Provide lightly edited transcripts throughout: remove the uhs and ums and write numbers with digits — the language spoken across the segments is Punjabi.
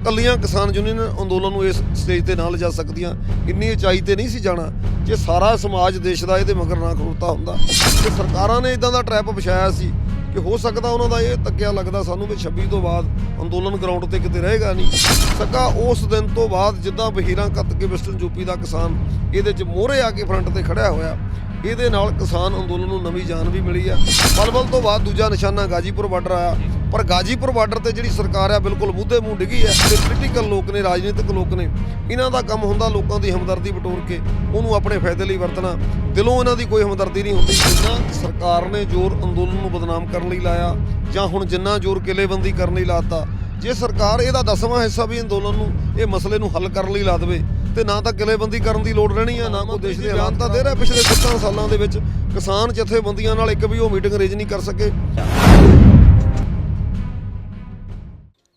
ਕੱਲੀਆਂ ਕਿਸਾਨ ਯੂਨੀਅਨ ਅੰਦੋਲਨ ਨੂੰ ਇਸ ਸਟੇਜ ਤੇ ਨਾ ਲਿਜਾ ਸਕਦੀਆਂ। ਇੰਨੀ ਉਚਾਈ ਤੇ ਨਹੀਂ ਸੀ ਜਾਣਾ ਜੇ ਸਾਰਾ ਸਮਾਜ ਦੇਸ਼ ਦਾ ਇਹਦੇ ਮਗਰ ਨਾ ਖਲੋਤਾ ਹੁੰਦਾ। ਤੇ ਸਰਕਾਰਾਂ ਨੇ ਇਦਾਂ ਦਾ ਟਰੈਪ ਵਿਛਾਇਆ ਸੀ ਕਿ ਹੋ ਸਕਦਾ ਉਹਨਾਂ ਦਾ ਇਹ ਤੱਕਿਆ ਲੱਗਦਾ ਸਾਨੂੰ ਵੀ 26 ਤੋਂ ਬਾਅਦ ਅੰਦੋਲਨ ਗਰਾਊਂਡ ਤੇ ਕਿਤੇ ਰਹੇਗਾ ਨਹੀਂ। ਸਕਾ ਉਸ ਦਿਨ ਤੋਂ ਬਾਅਦ ਜਿੱਦਾਂ ਬਹੀਰਾਂ ਕੱਤ ਕੇ ਵੈਸਟਰਨ ਯੂਪੀ ਦਾ ਕਿਸਾਨ ਇਹਦੇ 'ਚ ਮੋਹਰੇ ਆ ਕੇ ਫਰੰਟ ਤੇ ਖੜਿਆ ਹੋਇਆ, ਇਹਦੇ ਨਾਲ ਕਿਸਾਨ ਅੰਦੋਲਨ ਨੂੰ ਨਵੀਂ ਜਾਨ ਵੀ ਮਿਲੀ ਆ। ਬਲਬਲ ਤੋਂ ਬਾਅਦ ਦੂਜਾ ਨਿਸ਼ਾਨਾ ਗਾਜੀਪੁਰ ਬਾਰਡਰ ਆਇਆ, ਪਰ ਗਾਜੀਪੁਰ ਬਾਰਡਰ ਤੇ ਜਿਹੜੀ ਸਰਕਾਰ ਆ ਬਿਲਕੁਲ ਮੂਧੇ ਮੂੰਹ ਡਿੱਗੀ ਹੈ। ਤੇ ਪੋਲੀਟੀਕਲ ਲੋਕ ਨੇ, ਰਾਜਨੀਤਿਕ ਲੋਕ ਨੇ, ਇਹਨਾਂ ਦਾ ਕੰਮ ਹੁੰਦਾ ਲੋਕਾਂ ਦੀ ਹਮਦਰਦੀ ਬਟੋਰ ਕੇ ਉਹਨੂੰ ਆਪਣੇ ਫਾਇਦੇ ਲਈ ਵਰਤਣਾ। ਦਿਲੋਂ ਇਹਨਾਂ ਦੀ ਕੋਈ ਹਮਦਰਦੀ ਨਹੀਂ ਹੁੰਦੀ। ਜਿੰਨਾ ਸਰਕਾਰ ਨੇ ਜ਼ੋਰ ਅੰਦੋਲਨ ਨੂੰ ਬਦਨਾਮ ਕਰਨ ਲਈ ਲਾਇਆ ਜਾਂ ਹੁਣ ਜਿੰਨਾ ਜ਼ੋਰ ਕਿਲੇਬੰਦੀ ਕਰਨ ਲਈ ਲਾਤਾ, ਜੇ ਸਰਕਾਰ ਇਹਦਾ 10ਵਾਂ ਹਿੱਸਾ ਵੀ ਅੰਦੋਲਨ ਨੂੰ ਇਹ ਮਸਲੇ ਨੂੰ ਹੱਲ ਕਰਨ ਲਈ ਲਾ ਦੇਵੇ ਤੇ ਨਾ ਤਾਂ ਕਿਲੇਬੰਦੀ ਕਰਨ ਦੀ ਲੋੜ ਰਹਿਣੀ ਆ, ਨਾ ਕੋਈ ਦੇਸ਼ ਦੇ ਹਾਲਾਤ ਤਾਂ ਦੇ ਰਿਹਾ। ਪਿਛਲੇ 7 ਸਾਲਾਂ ਦੇ ਵਿੱਚ ਕਿਸਾਨ ਜਥੇਬੰਦੀਆਂ ਨਾਲ ਇੱਕ ਵੀ ਉਹ ਮੀਟਿੰਗ ਅਰੇਂਜ ਨਹੀਂ ਕਰ ਸਕੇ।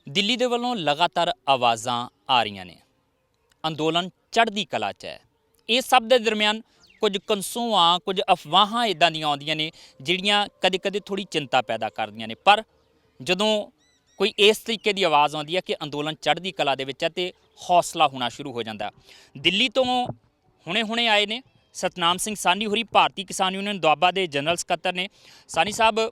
ਦਿੱਲੀ ਦੇ ਵੱਲੋਂ ਲਗਾਤਾਰ ਆਵਾਜ਼ਾਂ ਆ ਰਹੀਆਂ ਨੇ, ਅੰਦੋਲਨ ਚੜ੍ਹਦੀ ਕਲਾ 'ਚ ਹੈ। ਇਹ ਸਭ ਦੇ ਦਰਮਿਆਨ ਕੁਝ ਕਨਸੂਆਂ, ਕੁਝ ਅਫਵਾਹਾਂ ਇੱਦਾਂ ਦੀਆਂ ਆਉਂਦੀਆਂ ਨੇ ਜਿਹੜੀਆਂ ਕਦੇ-ਕਦੇ ਥੋੜ੍ਹੀ ਚਿੰਤਾ ਪੈਦਾ ਕਰਦੀਆਂ ਨੇ। ਪਰ ਜਦੋਂ ਕੋਈ ਇਸ ਤਰੀਕੇ ਦੀ ਆਵਾਜ਼ ਆਉਂਦੀ ਹੈ ਕਿ ਅੰਦੋਲਨ ਚੜ੍ਹਦੀ ਕਲਾ ਦੇ ਵਿੱਚ ਹੈ ਤੇ ਹੌਸਲਾ ਹੋਣਾ ਸ਼ੁਰੂ ਹੋ ਜਾਂਦਾ। ਦਿੱਲੀ ਤੋਂ ਹੁਣੇ ਆਏ ਨੇ ਸਤਨਾਮ ਸਿੰਘ ਸਾਨੀ ਹੋਰੀ, ਭਾਰਤੀ ਕਿਸਾਨ ਯੂਨੀਅਨ ਦੁਆਬਾ ਦੇ ਜਨਰਲ ਸਕੱਤਰ ਨੇ। ਸਾਨੀ ਸਾਹਿਬ,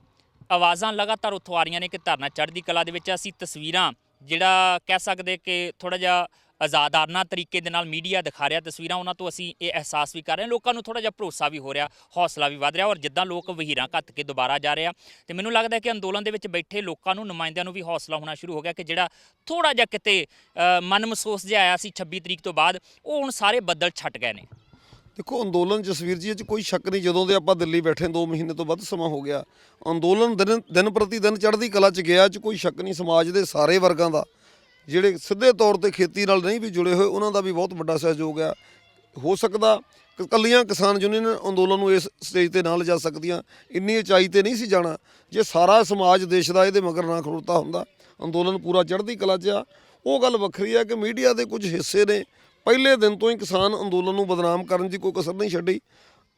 ਆਵਾਜ਼ਾਂ ਲਗਾਤਾਰ ਉੱਥੋਂ ਆ ਰਹੀਆਂ ਨੇ ਕਿ ਧਰਨਾ ਚੜ੍ਹਦੀ ਕਲਾ ਦੇ ਵਿੱਚ। ਅਸੀਂ ਤਸਵੀਰਾਂ ਜਿਹੜਾ ਕਹਿ ਸਕਦੇ ਕਿ ਥੋੜ੍ਹਾ ਜਿਹਾ ਆਜ਼ਾਦਾਨਾ ਤਰੀਕੇ ਦੇ ਨਾਲ ਮੀਡੀਆ ਦਿਖਾ ਰਿਹਾ ਤਸਵੀਰਾਂ, ਉਹਨਾਂ ਤੋਂ ਅਸੀਂ ਇਹ ਅਹਿਸਾਸ ਵੀ ਕਰ ਰਹੇ ਹਾਂ। ਲੋਕਾਂ ਨੂੰ ਥੋੜ੍ਹਾ ਜਿਹਾ ਭਰੋਸਾ ਵੀ ਹੋ ਰਿਹਾ, ਹੌਸਲਾ ਵੀ ਵੱਧ ਰਿਹਾ। ਔਰ ਜਿੱਦਾਂ ਲੋਕ ਵਹੀਰਾਂ ਘੱਤ ਕੇ ਦੁਬਾਰਾ ਜਾ ਰਹੇ ਆ, ਅਤੇ ਮੈਨੂੰ ਲੱਗਦਾ ਕਿ ਅੰਦੋਲਨ ਦੇ ਵਿੱਚ ਬੈਠੇ ਲੋਕਾਂ ਨੂੰ, ਨੁਮਾਇੰਦਿਆਂ ਨੂੰ ਵੀ ਹੌਸਲਾ ਹੋਣਾ ਸ਼ੁਰੂ ਹੋ ਗਿਆ ਕਿ ਜਿਹੜਾ ਥੋੜ੍ਹਾ ਜਿਹਾ ਕਿਤੇ ਮਨ ਮਹਿਸੂਸ ਜਿਹਾ ਆਇਆ ਸੀ 26 ਤਰੀਕ ਤੋਂ ਬਾਅਦ, ਉਹ ਹੁਣ ਸਾਰੇ ਬੱਦਲ ਛੱਟ ਗਏ ਨੇ। ਦੇਖੋ, ਅੰਦੋਲਨ ਜਸਵੀਰ ਜੀ, ਇਹ 'ਚ ਕੋਈ ਸ਼ੱਕ ਨਹੀਂ, ਜਦੋਂ ਦੇ ਆਪਾਂ ਦਿੱਲੀ ਬੈਠੇ 2 ਮਹੀਨੇ ਤੋਂ ਵੱਧ ਸਮਾਂ ਹੋ ਗਿਆ, ਅੰਦੋਲਨ ਦਿਨ ਪ੍ਰਤੀ ਦਿਨ ਚੜ੍ਹਦੀ ਕਲਾ 'ਚ ਗਿਆ। 'ਚ ਕੋਈ ਸ਼ੱਕ ਨਹੀਂ। ਸਮਾਜ ਦੇ ਸਾਰੇ ਵਰਗਾਂ ਦਾ, ਜਿਹੜੇ ਸਿੱਧੇ ਤੌਰ ਤੇ ਖੇਤੀ ਨਾਲ ਨਹੀਂ ਵੀ ਜੁੜੇ ਹੋਏ, ਉਹਨਾਂ ਦਾ ਵੀ ਬਹੁਤ ਵੱਡਾ ਸਹਿਯੋਗ ਆ। ਹੋ ਸਕਦਾ ਕੱਲੀਆਂ ਕਿਸਾਨ ਯੂਨੀਅਨ ਅੰਦੋਲਨ ਨੂੰ ਇਸ ਸਟੇਜ ਤੇ ਨਾ ਲਿਜਾ ਸਕਦੀਆਂ। ਇੰਨੀ ਉਚਾਈ ਤੇ ਨਹੀਂ ਸੀ ਜਾਣਾ ਜੇ ਸਾਰਾ ਸਮਾਜ ਦੇਸ਼ ਦਾ ਇਹਦੇ ਮਗਰ ਨਾ ਖਲੋਤਾ ਹੁੰਦਾ। ਅੰਦੋਲਨ ਪੂਰਾ ਚੜ੍ਹਦੀ ਕਲਾ 'ਚ ਆ। ਉਹ ਗੱਲ ਵੱਖਰੀ ਆ ਕਿ ਮੀਡੀਆ ਦੇ ਕੁਝ ਹਿੱਸੇ ਨੇ ਪਹਿਲੇ ਦਿਨ ਤੋਂ ਹੀ ਕਿਸਾਨ ਅੰਦੋਲਨ ਨੂੰ ਬਦਨਾਮ ਕਰਨ ਦੀ ਕੋਈ ਕਸਰ ਨਹੀਂ ਛੱਡੀ।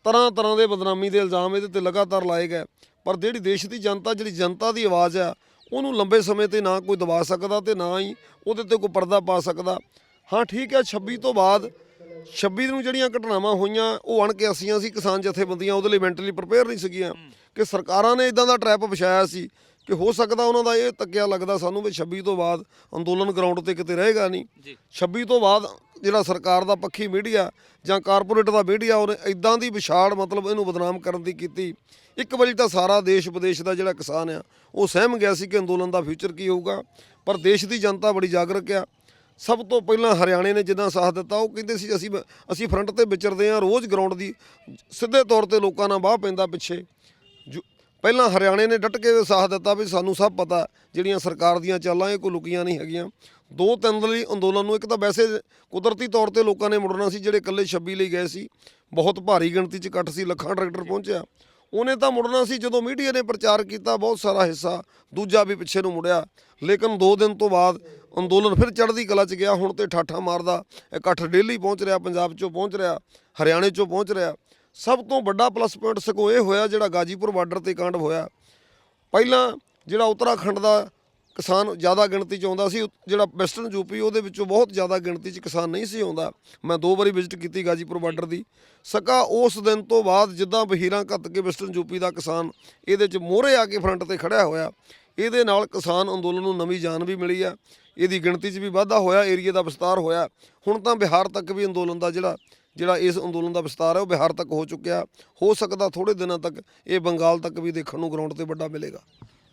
ਤਰ੍ਹਾਂ ਦੇ ਬਦਨਾਮੀ ਦੇ ਇਲਜ਼ਾਮ ਇਹਦੇ 'ਤੇ ਲਗਾਤਾਰ ਲਾਏ ਗਏ। ਪਰ ਜਿਹੜੀ ਦੇਸ਼ ਦੀ ਜਨਤਾ, ਜਿਹੜੀ ਜਨਤਾ ਦੀ ਆਵਾਜ਼ ਆ, ਉਹਨੂੰ ਲੰਬੇ ਸਮੇਂ ਤੇ ਨਾ ਕੋਈ ਦਬਾ ਸਕਦਾ ਤੇ ਨਾ ਹੀ ਉਹਦੇ 'ਤੇ ਕੋਈ ਪਰਦਾ ਪਾ ਸਕਦਾ। ਹਾਂ ਠੀਕ ਹੈ, 26 ਤੋਂ ਬਾਅਦ 26 ਨੂੰ ਜਿਹੜੀਆਂ ਘਟਨਾਵਾਂ ਹੋਈਆਂ ਉਹ ਅਣਕਿਆਸੀਆਂ ਸੀ। ਕਿਸਾਨ ਜਥੇਬੰਦੀਆਂ ਉਹਦੇ ਲਈ ਮੈਂਟਲੀ ਪ੍ਰਿਪੇਅਰ ਨਹੀਂ ਸੀਗੀਆਂ ਕਿ ਸਰਕਾਰਾਂ ਨੇ ਇਦਾਂ ਦਾ ਟਰੈਪ ਵਿਛਾਇਆ ਸੀ ਕਿ ਹੋ ਸਕਦਾ ਉਹਨਾਂ ਦਾ ਇਹ ਤੱਕਿਆ ਲੱਗਦਾ ਸਾਨੂੰ ਵੀ 26 ਤੋਂ ਬਾਅਦ ਅੰਦੋਲਨ ਗਰਾਊਂਡ ਤੇ ਕਿਤੇ ਰਹੇਗਾ ਨਹੀਂ। 26 ਤੋਂ ਬਾਅਦ ਜਿਹੜਾ ਸਰਕਾਰ ਦਾ ਪੱਖੀ ਮੀਡੀਆ ਜਾਂ ਕਾਰਪੋਰੇਟ ਦਾ ਮੀਡੀਆ, ਉਹਨੇ ਇਦਾਂ ਦੀ ਵਿਛਾੜ ਮਤਲਬ ਇਹਨੂੰ ਬਦਨਾਮ ਕਰਨ ਦੀ ਕੀਤੀ। ਇੱਕ ਵਾਰੀ ਤਾਂ ਸਾਰਾ ਦੇਸ਼ ਵਿਦੇਸ਼ ਦਾ ਜਿਹੜਾ ਕਿਸਾਨ ਆ ਉਹ ਸਹਿਮ ਗਿਆ ਸੀ ਕਿ ਅੰਦੋਲਨ ਦਾ ਫਿਊਚਰ ਕੀ ਹੋਊਗਾ। ਪਰ ਦੇਸ਼ ਦੀ ਜਨਤਾ ਬੜੀ ਜਾਗਰੂਕ ਆ। ਸਭ ਤੋਂ ਪਹਿਲਾਂ ਹਰਿਆਣੇ ਨੇ ਜਿੱਦਾਂ ਸਾਥ ਦਿੱਤਾ, ਉਹ ਕਹਿੰਦੇ ਸੀ ਅਸੀਂ ਫਰੰਟ ਤੇ ਵਿਚਰਦੇ ਹਾਂ, ਰੋਜ਼ ਗਰਾਊਂਡ ਦੀ ਸਿੱਧੇ ਤੌਰ ਤੇ ਲੋਕਾਂ ਨਾਲ ਵਾਹ ਪੈਂਦਾ ਪਿੱਛੇ। ਪਹਿਲਾਂ ਹਰਿਆਣੇ ਨੇ ਡਟ ਕੇ ਸਾਥ ਦਿੱਤਾ ਵੀ ਸਾਨੂੰ ਸਭ ਪਤਾ ਜਿਹੜੀਆਂ ਸਰਕਾਰ ਦੀਆਂ ਚਾਲਾਂ ਇਹ ਕੋਈ ਲੁਕੀਆਂ ਨਹੀਂ ਹੈਗੀਆਂ। 2-3 ਦਿਨ ਲਈ ਅੰਦੋਲਨ ਨੂੰ, ਇੱਕ ਤਾਂ ਵੈਸੇ ਕੁਦਰਤੀ ਤੌਰ ਤੇ ਲੋਕਾਂ ਨੇ ਮੁੜਨਾ ਸੀ, ਜਿਹੜੇ ਇਕੱਲੇ 26 ਲਈ ਗਏ ਸੀ, ਬਹੁਤ ਭਾਰੀ ਗਿਣਤੀ 'ਚ ਇਕੱਠ ਸੀ, ਲੱਖਾਂ ਟਰੈਕਟਰ ਪਹੁੰਚਿਆ, ਉਹਨੇ ਤਾਂ ਮੁੜਨਾ ਸੀ। ਜਦੋਂ ਮੀਡੀਆ ਨੇ ਪ੍ਰਚਾਰ ਕੀਤਾ ਬਹੁਤ ਸਾਰਾ ਹਿੱਸਾ ਦੂਜਾ ਵੀ ਪਿੱਛੇ ਨੂੰ ਮੁੜਿਆ। ਲੇਕਿਨ 2 ਦਿਨ ਤੋਂ ਬਾਅਦ ਅੰਦੋਲਨ ਫਿਰ ਚੜ੍ਹਦੀ ਕਲਾ 'ਚ ਗਿਆ। ਹੁਣ ਤੇ ਠਾਠਾ ਮਾਰਦਾ ਇਕੱਠ ਡੇਲੀ ਪਹੁੰਚ ਰਿਹਾ, ਪੰਜਾਬ 'ਚੋਂ ਪਹੁੰਚ ਰਿਹਾ, ਹਰਿਆਣੇ 'ਚੋਂ ਪਹੁੰਚ ਰਿਹਾ। ਸਭ ਤੋਂ ਵੱਡਾ ਪਲੱਸ ਪੁਆਇੰਟ ਸਗੋਂ ਇਹ ਹੋਇਆ ਜਿਹੜਾ ਗਾਜੀਪੁਰ ਬਾਰਡਰ ਤੇ ਕਾਂਡ ਹੋਇਆ। ਪਹਿਲਾਂ ਜਿਹੜਾ ਉੱਤਰਾਖੰਡ ਦਾ ਕਿਸਾਨ ਜ਼ਿਆਦਾ ਗਿਣਤੀ 'ਚ ਆਉਂਦਾ ਸੀ, ਜਿਹੜਾ ਵੈਸਟਰਨ ਯੂਪੀ ਉਹਦੇ ਵਿੱਚੋਂ ਬਹੁਤ ਜ਼ਿਆਦਾ ਗਿਣਤੀ 'ਚ ਕਿਸਾਨ ਨਹੀਂ ਸੀ ਆਉਂਦਾ। ਮੈਂ 2 ਵਾਰੀ ਵਿਜ਼ਿਟ ਕੀਤੀ ਗਾਜੀਪੁਰ ਬਾਰਡਰ ਦੀ। ਸਕਾ ਉਸ ਦਿਨ ਤੋਂ ਬਾਅਦ ਜਿੱਦਾਂ ਬਹੀਰਾਂ ਘੱਤ ਕੇ ਵੈਸਟਰਨ ਯੂਪੀ ਦਾ ਕਿਸਾਨ ਇਹਦੇ 'ਚ ਮੋਹਰੇ ਆ ਕੇ ਫਰੰਟ ਤੇ ਖੜਿਆ ਹੋਇਆ, ਇਹਦੇ ਨਾਲ ਕਿਸਾਨ ਅੰਦੋਲਨ ਨੂੰ ਨਵੀਂ ਜਾਨ ਵੀ ਮਿਲੀ ਆ। ਇਹਦੀ ਗਿਣਤੀ 'ਚ ਵੀ ਵਾਧਾ ਹੋਇਆ, ਏਰੀਏ ਦਾ ਵਿਸਤਾਰ ਹੋਇਆ। ਹੁਣ ਤਾਂ ਬਿਹਾਰ ਤੱਕ ਵੀ ਅੰਦੋਲਨ ਦਾ ਜਿਹੜਾ ਇਸ ਅੰਦੋਲਨ ਦਾ ਵਿਸਤਾਰ ਹੈ ਉਹ ਬਿਹਾਰ ਤੱਕ ਹੋ ਚੁੱਕਿਆ। ਹੋ ਸਕਦਾ ਥੋੜ੍ਹੇ ਦਿਨਾਂ ਤੱਕ ਇਹ ਬੰਗਾਲ ਤੱਕ ਵੀ ਦੇਖਣ ਨੂੰ ਗਰਾਊਂਡ ਤੇ ਵੱਡਾ ਮਿਲੇਗਾ।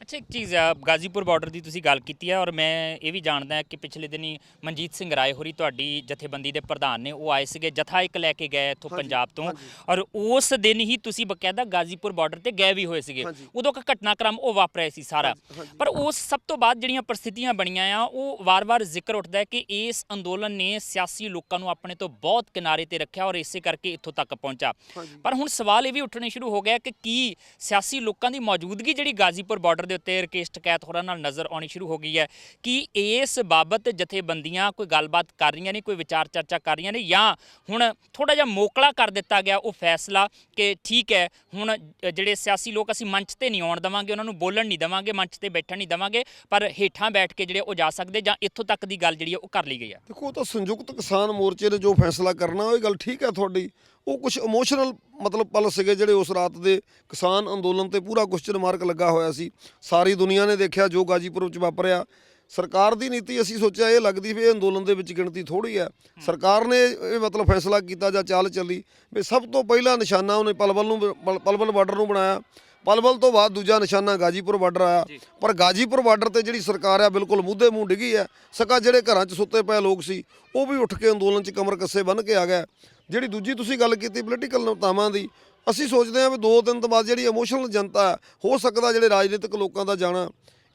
ਅੱਛਾ, ਇੱਕ ਚੀਜ਼ ਆ, ਗਾਜ਼ੀਪੁਰ ਬਾਰਡਰ ਦੀ ਤੁਸੀਂ ਗੱਲ ਕੀਤੀ ਹੈ, ਔਰ ਮੈਂ ਇਹ ਵੀ ਜਾਣਦਾ ਕਿ ਪਿਛਲੇ ਦਿਨੀ ਮਨਜੀਤ ਸਿੰਘ ਰਾਏ ਹੋਰੀ ਤੁਹਾਡੀ ਜਥੇਬੰਦੀ ਦੇ ਪ੍ਰਧਾਨ ਨੇ, ਉਹ ਆਏ ਸੀਗੇ, ਜਥਾ ਇੱਕ ਲੈ ਕੇ ਗਏ ਇੱਥੋਂ ਪੰਜਾਬ ਤੋਂ, ਔਰ ਉਸ ਦਿਨ ਹੀ ਤੁਸੀਂ ਬਕਾਇਦਾ ਗਾਜ਼ੀਪੁਰ ਬਾਰਡਰ ਤੇ ਗਏ ਵੀ ਹੋਏ ਸੀਗੇ। ਉਦੋਂ ਇੱਕ ਘਟਨਾਕ੍ਰਮ ਉਹ ਵਾਪਰਿਆ ਸੀ ਸਾਰਾ। ਪਰ ਉਸ ਸਭ ਤੋਂ ਬਾਅਦ ਜਿਹੜੀਆਂ ਪਰਿਸਥਿਤੀਆਂ ਬਣੀਆਂ ਆ, ਉਹ ਵਾਰ-ਵਾਰ ਜ਼ਿਕਰ ਉੱਠਦਾ ਹੈ ਕਿ ਇਸ ਅੰਦੋਲਨ ਨੇ ਸਿਆਸੀ ਲੋਕਾਂ ਨੂੰ ਆਪਣੇ ਤੋਂ ਬਹੁਤ ਕਿਨਾਰੇ ਤੇ ਰੱਖਿਆ ਔਰ ਇਸੇ ਕਰਕੇ ਇੱਥੋਂ ਤੱਕ ਪਹੁੰਚਾ। ਪਰ ਹੁਣ ਸਵਾਲ ਇਹ ਵੀ ਉੱਠਣੇ ਸ਼ੁਰੂ ਹੋ ਗਿਆ ਕਿ ਕੀ ਸਿਆਸੀ ਲੋਕਾਂ ਦੀ ਮੌਜੂਦਗੀ ਜਿਹੜੀ ਗਾਜ਼ੀਪੁਰ ਬਾਰਡਰ ਦੇ ਉੱਤੇ ਰਕੇਸ਼ ਟਕੈਤ ਹੋਰਾਂ ਨਾਲ ਨਜ਼ਰ ਆਉਣੀ ਸ਼ੁਰੂ ਹੋ ਗਈ ਹੈ। ਕਿ ਇਸ ਬਾਬਤ ਜਥੇਬੰਦੀਆਂ ਕੋਈ ਗੱਲਬਾਤ ਕਰ ਰਹੀਆਂ ਨੇ, ਕੋਈ ਵਿਚਾਰ ਚਰਚਾ ਕਰ ਰਹੀਆਂ ਨੇ, ਜਾਂ ਹੁਣ ਥੋੜਾ ਜਿਹਾ ਮੋਕਲਾ ਕਰ ਦਿੱਤਾ ਗਿਆ ਉਹ ਫੈਸਲਾ ਕਿ ਠੀਕ ਹੈ ਹੁਣ ਜਿਹੜੇ ਸਿਆਸੀ ਲੋਕ ਅਸੀਂ ਮੰਚ ਤੇ ਨਹੀਂ ਆਉਣ ਦੇਵਾਂਗੇ, ਉਹਨਾਂ ਨੂੰ ਬੋਲਣ ਨਹੀਂ ਦੇਵਾਂਗੇ, ਮੰਚ ਤੇ ਬੈਠਣ ਨਹੀਂ ਦੇਵਾਂਗੇ, ਪਰ ਹੇਠਾਂ ਬੈਠ ਕੇ ਜਿਹੜੇ ਉਹ ਜਾ ਸਕਦੇ, ਜਾਂ ਇੱਥੋਂ ਤੱਕ ਦੀ ਗੱਲ ਜਿਹੜੀ ਉਹ ਕਰ ਲਈ ਗਈ ਹੈ? ਦੇਖੋ, ਉਹ ਤਾਂ ਸੰਯੁਕਤ ਕਿਸਾਨ ਮੋਰਚੇ ਨੇ ਜੋ ਫੈਸਲਾ ਕਰਨਾ, ਉਹ ਗੱਲ ਠੀਕ ਹੈ ਤੁਹਾਡੀ। ਉਹ ਕੁਝ ਇਮੋਸ਼ਨਲ ਮਤਲਬ ਪਲ ਸੀਗੇ ਜਿਹੜੇ ਉਸ ਰਾਤ ਦੇ ਕਿਸਾਨ ਅੰਦੋਲਨ ਤੇ ਪੂਰਾ ਕੁਐਸਚਨ ਮਾਰਕ ਲੱਗਾ ਹੋਇਆ ਸੀ। ਸਾਰੀ ਦੁਨੀਆ ਨੇ ਦੇਖਿਆ ਜੋ ਗਾਜੀਪੁਰ ਵਿੱਚ ਵਾਪਰਿਆ। ਸਰਕਾਰ ਦੀ ਨੀਤੀ ਅਸੀਂ ਸੋਚਿਆ ਇਹ ਲੱਗਦੀ ਵੀ ਇਹ ਅੰਦੋਲਨ ਦੇ ਵਿੱਚ ਗਿਣਤੀ ਥੋੜ੍ਹੀ ਹੈ। ਸਰਕਾਰ ਨੇ ਇਹ ਮਤਲਬ ਫੈਸਲਾ ਕੀਤਾ ਜਾਂ ਚਾਲ ਚੱਲੀ ਵੀ ਸਭ ਤੋਂ ਪਹਿਲਾ ਨਿਸ਼ਾਨਾ ਉਹਨੇ ਪਲਵਲ ਬਾਰਡਰ ਨੂੰ ਬਣਾਇਆ। ਪਲਵਲ ਤੋਂ ਬਾਅਦ ਦੂਜਾ ਨਿਸ਼ਾਨਾ ਗਾਜੀਪੁਰ ਬਾਰਡਰ ਆਇਆ। ਪਰ ਗਾਜੀਪੁਰ ਬਾਰਡਰ ਤੇ ਜਿਹੜੀ ਸਰਕਾਰ ਆ ਬਿਲਕੁਲ ਮੂਧੇ ਮੂੰਹ ਡਿੱਗੀ ਹੈ। ਸਕਾ ਜਿਹੜੇ ਘਰਾਂ 'ਚ ਸੁੱਤੇ ਪਏ ਲੋਕ ਸੀ ਉਹ ਵੀ ਉੱਠ ਕੇ ਅੰਦੋਲਨ 'ਚ ਕਮਰ ਕੱਸੇ ਬੰਨ੍ਹ ਕੇ ਆ ਗਏ। ਜਿਹੜੀ ਦੂਜੀ ਤੁਸੀਂ ਗੱਲ ਕੀਤੀ ਪੋਲੀਟੀਕਲ ਨੇਤਾਵਾਂ ਦੀ, ਅਸੀਂ ਸੋਚਦੇ ਹਾਂ ਵੀ 2 ਦਿਨ ਤੋਂ ਬਾਅਦ ਜਿਹੜੀ ਇਮੋਸ਼ਨਲ ਜਨਤਾ ਹੋ ਸਕਦਾ ਜਿਹੜੇ ਰਾਜਨੀਤਿਕ ਲੋਕਾਂ ਦਾ ਜਾਣਾ,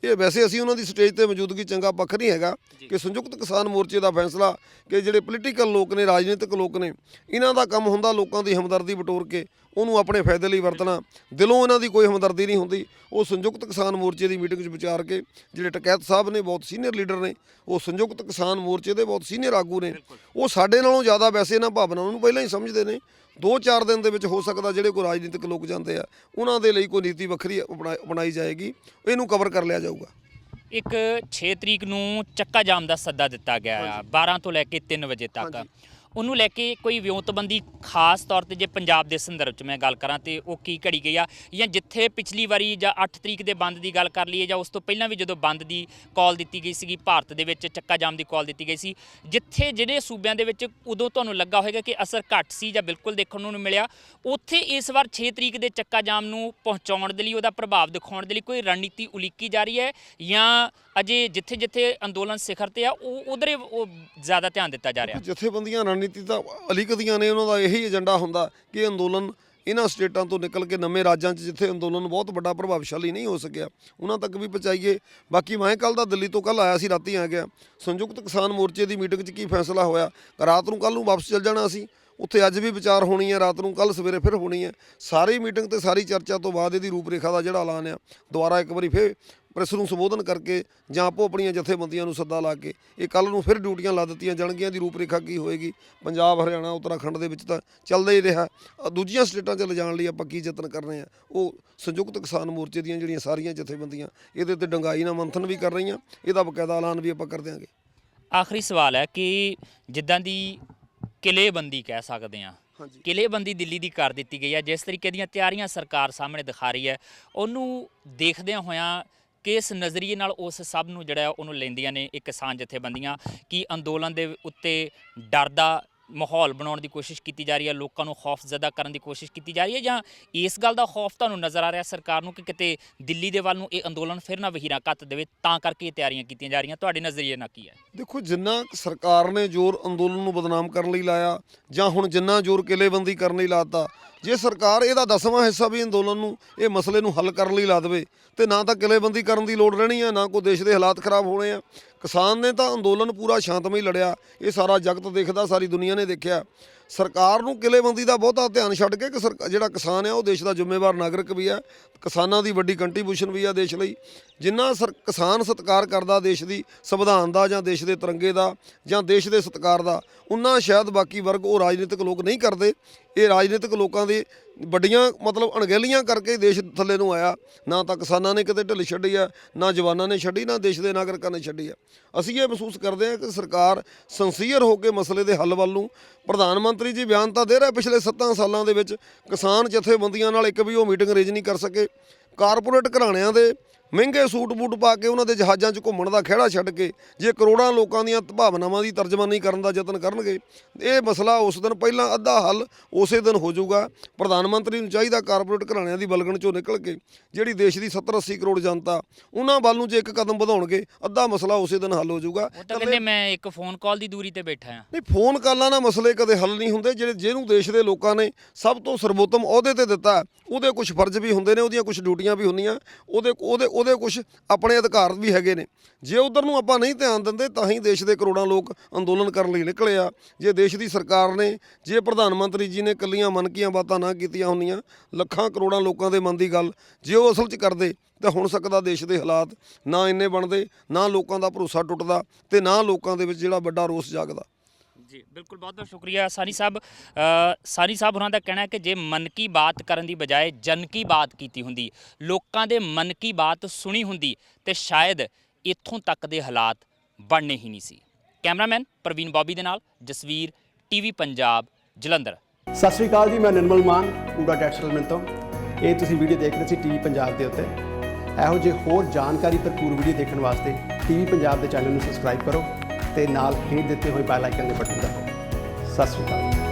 ਇਹ ਵੈਸੇ ਅਸੀਂ ਉਹਨਾਂ ਦੀ ਸਟੇਜ ਤੇ ਮੌਜੂਦਗੀ ਚੰਗਾ ਪੱਖ ਨਹੀਂ ਹੈਗਾ ਕਿ ਸੰਯੁਕਤ ਕਿਸਾਨ ਮੋਰਚੇ ਦਾ ਫੈਸਲਾ ਕਿ ਜਿਹੜੇ ਪੋਲੀਟੀਕਲ ਲੋਕ ਨੇ, ਰਾਜਨੀਤਿਕ ਲੋਕ ਨੇ, ਇਹਨਾਂ ਦਾ ਕੰਮ ਹੁੰਦਾ ਲੋਕਾਂ ਦੀ ਹਮਦਰਦੀ ਬਟੋਰ ਕੇ ਉਹਨੂੰ ਆਪਣੇ ਫਾਇਦੇ ਲਈ ਵਰਤਣਾ। ਦਿਲੋਂ ਇਹਨਾਂ ਦੀ ਕੋਈ ਹਮਦਰਦੀ ਨਹੀਂ ਹੁੰਦੀ। ਉਹ ਸੰਯੁਕਤ ਕਿਸਾਨ ਮੋਰਚੇ ਦੀ ਮੀਟਿੰਗ 'ਚ ਵਿਚਾਰ ਕੇ ਜਿਹੜੇ ਟਕੈਤ ਸਾਹਿਬ ਨੇ, ਬਹੁਤ ਸੀਨੀਅਰ ਲੀਡਰ ਨੇ, ਉਹ ਸੰਯੁਕਤ ਕਿਸਾਨ ਮੋਰਚੇ ਦੇ ਬਹੁਤ ਸੀਨੀਅਰ ਆਗੂ ਨੇ, ਉਹ ਸਾਡੇ ਨਾਲੋਂ ਜ਼ਿਆਦਾ ਵੈਸੇ ਇਹਨਾਂ ਭਾਵਨਾਵਾਂ ਨੂੰ ਪਹਿਲਾਂ ਹੀ ਸਮਝਦੇ ਨੇ। 2-4 ਦਿਨ ਦੇ ਵਿੱਚ ਹੋ ਸਕਦਾ ਜਿਹੜੇ ਕੋਈ ਰਾਜਨੀਤਿਕ ਲੋਕ ਜਾਂਦੇ ਆ ਉਹਨਾਂ ਦੇ ਲਈ ਕੋਈ ਨੀਤੀ ਵੱਖਰੀ ਬਣਾਈ ਜਾਏਗੀ, ਇਹਨੂੰ ਕਵਰ ਕਰ ਲਿਆ ਜਾਊਗਾ। ਇੱਕ 6 ਤਰੀਕ ਨੂੰ ਚੱਕਾ ਜਾਮ ਦਾ ਸੱਦਾ ਦਿੱਤਾ ਗਿਆ ਆ 12 ਤੋਂ ਲੈ ਕੇ 3 ਵਜੇ ਤੱਕ। ਉਹਨੂੰ ਲੈ ਕੇ ਕੋਈ ਵਿਉਂਤਬੰਦੀ ਖਾਸ ਤੌਰ ਤੇ ਜੇ ਪੰਜਾਬ ਦੇ ਸੰਦਰਭ 'ਚ ਮੈਂ ਗੱਲ ਕਰਾਂ ਤੇ ਉਹ ਕੀ ਘੜੀ ਗਈ ਆ, ਜਾਂ ਜਿੱਥੇ ਪਿਛਲੀ ਵਾਰੀ ਜਾਂ 8 ਤਰੀਕ ਦੇ ਬੰਦ ਦੀ ਗੱਲ ਕਰ ਲਈਏ, ਜਾਂ ਉਸ ਤੋਂ ਪਹਿਲਾਂ ਵੀ ਜਦੋਂ ਬੰਦ ਦੀ ਕਾਲ ਦਿੱਤੀ ਗਈ ਸੀਗੀ ਭਾਰਤ ਦੇ ਵਿੱਚ, ਚੱਕਾ ਜਾਮ ਦੀ ਕਾਲ ਦਿੱਤੀ ਗਈ ਸੀ, ਜਿੱਥੇ ਜਿਹੜੇ ਸੂਬਿਆਂ ਦੇ ਵਿੱਚ ਉਦੋਂ ਤੁਹਾਨੂੰ ਲੱਗਾ ਹੋਵੇਗਾ ਕਿ ਅਸਰ ਘੱਟ ਸੀ ਜਾਂ ਬਿਲਕੁਲ ਦੇਖਣ ਨੂੰ ਨਹੀਂ ਮਿਲਿਆ, ਉੱਥੇ ਇਸ ਵਾਰ 6 ਤਰੀਕ ਦੇ ਚੱਕਾ ਜਾਮ ਨੂੰ ਪਹੁੰਚਾਉਣ ਦੇ ਲਈ, ਉਹਦਾ ਪ੍ਰਭਾਵ ਦਿਖਾਉਣ ਦੇ ਲਈ ਕੋਈ ਰਣਨੀਤੀ ਉਲੀਕੀ ਜਾ ਰਹੀ ਹੈ, ਜਾਂ ਅਜੇ ਜਿੱਥੇ ਜਿੱਥੇ ਅੰਦੋਲਨ ਸਿਖਰ ਤੇ ਆ ਉਹ ਉਧਰੇ ਉਹ ਜ਼ਿਆਦਾ ਧਿਆਨ ਦਿੱਤਾ ਜਾ ਰਿਹਾ? ਜਥੇਬੰਦੀਆਂ ਰਣਨੀਤੀ ਤਾਂ ਅਲੀਕਦੀਆਂ ਨੇ, ਉਹਨਾਂ ਦਾ ਇਹੀ ਏਜੰਡਾ ਹੁੰਦਾ ਕਿ ਅੰਦੋਲਨ ਇਹਨਾਂ ਸਟੇਟਾਂ ਤੋਂ ਨਿਕਲ ਕੇ ਨਵੇਂ ਰਾਜਾਂ 'ਚ ਜਿੱਥੇ ਅੰਦੋਲਨ ਬਹੁਤ ਵੱਡਾ ਪ੍ਰਭਾਵਸ਼ਾਲੀ ਨਹੀਂ ਹੋ ਸਕਿਆ ਉਹਨਾਂ ਤੱਕ ਵੀ ਪਹੁੰਚਾਈਏ। ਬਾਕੀ ਮੈਂ ਕੱਲ੍ਹ ਦਾ ਦਿੱਲੀ ਤੋਂ ਕੱਲ੍ਹ ਆਇਆ ਸੀ, ਰਾਤੀ ਆ ਗਿਆ। ਸੰਯੁਕਤ ਕਿਸਾਨ ਮੋਰਚੇ ਦੀ ਮੀਟਿੰਗ 'ਚ ਕੀ ਫੈਸਲਾ ਹੋਇਆ, ਰਾਤ ਨੂੰ ਕੱਲ੍ਹ ਨੂੰ ਵਾਪਸ ਚੱਲ ਜਾਣਾ ਸੀ। ਉੱਥੇ ਅੱਜ ਵੀ ਵਿਚਾਰ ਹੋਣੀ ਹੈ, ਰਾਤ ਨੂੰ ਕੱਲ੍ਹ ਸਵੇਰੇ ਫਿਰ ਹੋਣੀ ਹੈ। ਸਾਰੀ ਮੀਟਿੰਗ ਤੇ ਸਾਰੀ ਚਰਚਾ ਤੋਂ ਬਾਅਦ ਇਹਦੀ ਰੂਪਰੇਖਾ ਦਾ ਜਿਹੜਾ ਐਲਾਨ ਆ ਦੁਬਾਰਾ ਇੱਕ ਵਾਰੀ ਫਿਰ ਪ੍ਰੈਸ ਨੂੰ ਸੰਬੋਧਨ ਕਰਕੇ ਜਾਂ ਆਪੋ ਆਪਣੀਆਂ ਜਥੇਬੰਦੀਆਂ ਨੂੰ ਸੱਦਾ ਲਾ ਕੇ ਇਹ ਕੱਲ੍ਹ ਨੂੰ ਫਿਰ ਡਿਊਟੀਆਂ ਲਾ ਦਿੱਤੀਆਂ ਜਾਣਗੀਆਂ। ਦੀ ਰੂਪਰੇਖਾ ਕੀ ਹੋਏਗੀ, ਪੰਜਾਬ, ਹਰਿਆਣਾ, ਉੱਤਰਾਖੰਡ ਦੇ ਵਿੱਚ ਤਾਂ ਚੱਲਦਾ ਹੀ ਰਿਹਾ। ਦੂਜੀਆਂ ਸਟੇਟਾਂ 'ਚ ਲਿਜਾਣ ਲਈ ਆਪਾਂ ਕੀ ਯਤਨ ਕਰ ਰਹੇ ਹਾਂ, ਉਹ ਸੰਯੁਕਤ ਕਿਸਾਨ ਮੋਰਚੇ ਦੀਆਂ ਜਿਹੜੀਆਂ ਸਾਰੀਆਂ ਜਥੇਬੰਦੀਆਂ ਇਹਦੇ ਤੇ ਡੰਗਾਈ ਨਾਲ ਮੰਥਨ ਵੀ ਕਰ ਰਹੀਆਂ। ਇਹਦਾ ਬਕਾਇਦਾ ਐਲਾਨ ਵੀ ਆਪਾਂ ਕਰ ਦਿਆਂਗੇ। ਆਖਰੀ ਸਵਾਲ ਹੈ ਕਿ ਜਿੱਦਾਂ ਦੀ ਕਿਲ੍ਹੇਬੰਦੀ ਕਹਿ ਸਕਦੇ ਹਾਂ, ਕਿਲ੍ਹੇਬੰਦੀ ਦਿੱਲੀ ਦੀ ਕਰ ਦਿੱਤੀ ਗਈ ਹੈ, ਜਿਸ ਤਰੀਕੇ ਦੀਆਂ ਤਿਆਰੀਆਂ ਸਰਕਾਰ ਸਾਹਮਣੇ ਦਿਖਾ ਰਹੀ ਹੈ, ਉਹਨੂੰ ਦੇਖਦਿਆਂ ਹੋਇਆਂ ਕਿਸ ਨਜ਼ਰੀਏ ਨਾਲ ਉਸ ਸਭ ਨੂੰ ਜਿਹੜਾ ਉਹਨੂੰ ਲੈਂਦੀਆਂ ਨੇ ਇਹ ਕਿਸਾਨ ਜਥੇਬੰਦੀਆਂ? ਕਿ ਅੰਦੋਲਨ ਦੇ ਉੱਤੇ ਡਰ ਦਾ ਮਾਹੌਲ ਬਣਾਉਣ ਦੀ ਕੋਸ਼ਿਸ਼ ਕੀਤੀ ਜਾ ਰਹੀ ਹੈ, ਲੋਕਾਂ ਨੂੰ ਖੌਫਜ਼ਦਾ ਕਰਨ ਦੀ ਕੋਸ਼ਿਸ਼ ਕੀਤੀ ਜਾ ਰਹੀ ਹੈ, ਜਾਂ ਇਸ ਗੱਲ ਦਾ ਖੌਫ ਤੁਹਾਨੂੰ ਨਜ਼ਰ ਆ ਰਿਹਾ ਸਰਕਾਰ ਨੂੰ ਕਿ ਕਿਤੇ ਦਿੱਲੀ ਦੇ ਵੱਲ ਨੂੰ ਇਹ ਅੰਦੋਲਨ ਫਿਰ ਨਾ ਵਹੀਰਾਂ ਕੱਤ ਦੇਵੇ, ਤਾਂ ਕਰਕੇ ਇਹ ਤਿਆਰੀਆਂ ਕੀਤੀਆਂ ਜਾ ਰਹੀਆਂ? ਤੁਹਾਡੇ ਨਜ਼ਰੀਏ ਨਾਲ ਕੀ ਹੈ? ਦੇਖੋ, ਜਿੰਨਾ ਸਰਕਾਰ ਨੇ ਜ਼ੋਰ ਅੰਦੋਲਨ ਨੂੰ ਬਦਨਾਮ ਕਰਨ ਲਈ ਲਾਇਆ, ਜਾਂ ਹੁਣ ਜਿੰਨਾ ਜ਼ੋਰ ਕਿਲ੍ਹੇਬੰਦੀ ਕਰਨ ਲਈ ਲਾਤਾ, ਜੇ ਸਰਕਾਰ ਇਹਦਾ 10ਵਾਂ ਹਿੱਸਾ ਵੀ ਅੰਦੋਲਨ ਨੂੰ, ਇਹ ਮਸਲੇ ਨੂੰ ਹੱਲ ਕਰਨ ਲਈ ਲਾ ਦੇਵੇ ਤੇ ਨਾ ਤਾਂ ਕਿਲ੍ਹੇਬੰਦੀ ਕਰਨ ਦੀ ਲੋੜ ਰਹਿਣੀ ਆ, ਨਾ ਕੋਈ ਦੇਸ਼ ਦੇ ਹਾਲਾਤ ਖਰਾਬ ਹੋਣੇ ਆ। ਕਿਸਾਨ ਨੇ ਤਾਂ ਅੰਦੋਲਨ ਪੂਰਾ ਸ਼ਾਂਤਮਈ ਲੜਿਆ, ਇਹ ਸਾਰਾ ਜਗਤ ਦੇਖਦਾ, ਸਾਰੀ ਦੁਨੀਆ ਨੇ ਦੇਖਿਆ। ਸਰਕਾਰ ਨੂੰ ਕਿਲ੍ਹੇਬੰਦੀ ਦਾ ਬਹੁਤਾ ਧਿਆਨ ਛੱਡ ਕੇ ਕਿ ਜਿਹੜਾ ਕਿਸਾਨ ਆ ਉਹ ਦੇਸ਼ ਦਾ ਜ਼ਿੰਮੇਵਾਰ ਨਾਗਰਿਕ ਵੀ ਆ, ਕਿਸਾਨਾਂ ਦੀ ਵੱਡੀ ਕੰਟਰੀਬਿਊਸ਼ਨ ਵੀ ਆ ਦੇਸ਼ ਲਈ। ਜਿੰਨਾ ਕਿਸਾਨ ਸਤਿਕਾਰ ਕਰਦਾ ਦੇਸ਼ ਦੀ ਸੰਵਿਧਾਨ ਦਾ, ਜਾਂ ਦੇਸ਼ ਦੇ ਤਿਰੰਗੇ ਦਾ, ਜਾਂ ਦੇਸ਼ ਦੇ ਸਤਿਕਾਰ ਦਾ, ਉਨਾ ਸ਼ਾਇਦ ਬਾਕੀ ਵਰਗ ਉਹ ਰਾਜਨੀਤਿਕ ਲੋਕ ਨਹੀਂ ਕਰਦੇ। ਇਹ ਰਾਜਨੀਤਿਕ ਲੋਕਾਂ ਦੇ ਵੱਡੀਆਂ ਮਤਲਬ ਅਣਗਹਿਲੀਆਂ ਕਰਕੇ ਦੇਸ਼ ਥੱਲੇ ਨੂੰ ਆਇਆ। ਨਾ ਤਾਂ ਕਿਸਾਨਾਂ ਨੇ ਕਿਤੇ ਢਿੱਲ ਛੱਡੀ ਆ, ਨਾ ਜਵਾਨਾਂ ਨੇ ਛੱਡੀ, ਨਾ ਦੇਸ਼ ਦੇ ਨਾਗਰਿਕਾਂ ਨੇ ਛੱਡੀ ਆ। ਅਸੀਂ ਇਹ ਮਹਿਸੂਸ ਕਰਦੇ ਹਾਂ ਕਿ ਸਰਕਾਰ ਸਿੰਸੀਅਰ ਹੋ ਕੇ ਮਸਲੇ ਦੇ ਹੱਲ ਵੱਲ ਨੂੰ, ਪ੍ਰਧਾਨ ਮੰਤਰੀ ਜੀ ਬਿਆਨ ਤਾਂ ਦੇ ਰਹੇ ਪਿਛਲੇ 7 ਸਾਲਾਂ ਦੇ ਵਿੱਚ ਕਿਸਾਨ ਜਥੇਬੰਦੀਆਂ ਨਾਲ ਇੱਕ ਵੀ ਉਹ ਮੀਟਿੰਗ ਅਰੇਂਜ ਨਹੀਂ ਕਰ ਸਕੇ। ਕਾਰਪੋਰੇਟ ਘਰਾਣਿਆਂ ਦੇ ਮਹਿੰਗੇ ਸੂਟ ਬੂਟ ਪਾ ਕੇ ਉਹਨਾਂ ਦੇ ਜਹਾਜ਼ਾਂ 'ਚ ਘੁੰਮਣ ਦਾ ਖਹਿੜਾ ਛੱਡ ਕੇ ਜੇ ਕਰੋੜਾਂ ਲੋਕਾਂ ਦੀਆਂ ਭਾਵਨਾਵਾਂ ਦੀ ਤਰਜਮਾਨੀ ਕਰਨ ਦਾ ਯਤਨ ਕਰਨਗੇ, ਇਹ ਮਸਲਾ ਉਸ ਦਿਨ ਪਹਿਲਾਂ ਅੱਧਾ ਹੱਲ ਉਸੇ ਦਿਨ ਹੋ ਜਾਊਗਾ। ਪ੍ਰਧਾਨ ਮੰਤਰੀ ਨੂੰ ਚਾਹੀਦਾ ਕਾਰਪੋਰੇਟ ਘਰਾਣਿਆਂ ਦੀ ਬਲਗਣ 'ਚੋਂ ਨਿਕਲ ਕੇ ਜਿਹੜੀ ਦੇਸ਼ ਦੀ 70-80 ਕਰੋੜ ਜਨਤਾ, ਉਹਨਾਂ ਵੱਲ ਨੂੰ ਜੇ ਇੱਕ ਕਦਮ ਵਧਾਉਣਗੇ, ਅੱਧਾ ਮਸਲਾ ਉਸੇ ਦਿਨ ਹੱਲ ਹੋ ਜਾਊਗਾ। ਉਹ ਤਾਂ ਕਹਿੰਦੇ ਮੈਂ ਇੱਕ ਫੋਨ ਕਾਲ ਦੀ ਦੂਰੀ ਤੇ ਬੈਠਾ ਹਾਂ। ਨਹੀਂ, ਫੋਨ ਕਾਲਾਂ ਨਾਲ ਮਸਲੇ ਕਦੇ ਹੱਲ ਨਹੀਂ ਹੁੰਦੇ। ਜਿਹਨੂੰ ਦੇਸ਼ ਦੇ ਲੋਕਾਂ ਨੇ ਸਭ ਤੋਂ ਸਰਵੋਤਮ ਅਹੁਦੇ ਤੇ ਦਿੱਤਾ, ਉਹਦੇ ਕੁਝ ਫਰਜ਼ ਵੀ ਹੁੰਦੇ ਨੇ, ਉਹਦੀਆਂ ਕੁਝ ਡਿਊਟੀਆਂ ਵੀ ਹੁੰਦੀਆਂ, ਉਹਦੇ ਉਹਦੇ ਕੁਝ ਆਪਣੇ ਅਧਿਕਾਰ ਵੀ ਹੈਗੇ ਨੇ। ਜੇ ਉਧਰ ਨੂੰ ਆਪਾਂ ਨਹੀਂ ਧਿਆਨ ਦਿੰਦੇ ਤਾਂ ਹੀ ਦੇਸ਼ ਦੇ ਕਰੋੜਾਂ ਲੋਕ ਅੰਦੋਲਨ ਕਰਨ ਲਈ ਨਿਕਲੇ ਆ। ਜੇ ਦੇਸ਼ ਦੀ ਸਰਕਾਰ ਨੇ, ਜੇ ਪ੍ਰਧਾਨ ਮੰਤਰੀ ਜੀ ਨੇ ਇਕੱਲੀਆਂ ਮਨ ਕੀਆਂ ਬਾਤਾਂ ਨਾ ਕੀਤੀਆਂ ਹੁੰਦੀਆਂ, ਲੱਖਾਂ ਕਰੋੜਾਂ ਲੋਕਾਂ ਦੇ ਮਨ ਦੀ ਗੱਲ ਜੇ ਉਹ ਅਸਲ 'ਚ ਕਰਦੇ ਤਾਂ ਹੁਣ ਸਕਦਾ ਦੇਸ਼ ਦੇ ਹਾਲਾਤ ਨਾ ਇੰਨੇ ਬਣਦੇ, ਨਾ ਲੋਕਾਂ ਦਾ ਭਰੋਸਾ ਟੁੱਟਦਾ ਤੇ ਨਾ ਲੋਕਾਂ ਦੇ ਵਿੱਚ ਜਿਹੜਾ ਵੱਡਾ ਰੋਸ ਜਾਗਦਾ। ਜੀ ਬਿਲਕੁਲ, ਬਹੁਤ ਬਹੁਤ ਸ਼ੁਕਰੀਆ ਸਾਨੀ ਸਾਹਿਬ। ਸਾਨੀ ਸਾਹਿਬ ਹੋਰਾਂ ਦਾ ਕਹਿਣਾ ਹੈ ਕਿ ਜੇ ਮਨ ਕੀ ਬਾਤ ਕਰਨ ਦੀ ਬਜਾਏ ਜਨ ਕੀ ਬਾਤ ਕੀਤੀ ਹੁੰਦੀ, ਲੋਕਾਂ ਦੇ ਮਨ ਕੀ ਬਾਤ ਸੁਣੀ ਹੁੰਦੀ ਤੇ ਸ਼ਾਇਦ ਇੱਥੋਂ ਤੱਕ ਦੇ ਹਾਲਾਤ ਬਣਨੇ ਹੀ ਨਹੀਂ ਸੀ। ਕੈਮਰਾਮੈਨ ਪ੍ਰਵੀਨ ਬੌਬੀ ਦੇ ਨਾਲ ਜਸਵੀਰ, ਟੀਵੀ ਪੰਜਾਬ, ਜਲੰਧਰ। ਸਤਿ ਸ਼੍ਰੀ ਅਕਾਲ ਜੀ, ਮੈਂ ਨਿਰਮਲ ਮਾਨ ਪੂਰਾ ਟੈਕਸ ਸੈਟਲਮੈਂਟ ਤੋਂ। ਇਹ ਤੁਸੀਂ ਵੀਡੀਓ ਦੇਖ ਰਹੇ ਸੀ ਟੀਵੀ ਪੰਜਾਬ ਦੇ ਉੱਤੇ। ਇਹੋ ਜਿਹੇ ਹੋਰ ਜਾਣਕਾਰੀ ਭਰਪੂਰ ਵੀਡੀਓ ਦੇਖਣ ਵਾਸਤੇ ਟੀਵੀ ਪੰਜਾਬ ਦੇ ਚੈਨਲ ਨੂੰ ਸਬਸਕ੍ਰਾਈਬ ਕਰੋ ਤੇ ਨਾਲ ਹੇਠ ਦਿੱਤੇ ਹੋਏ ਬੈਲ ਆਈਕਨ ਦੇ ਬਟਨ ਦਬਾਓ। ਸਤਿ ਸ਼੍ਰੀ ਅਕਾਲ।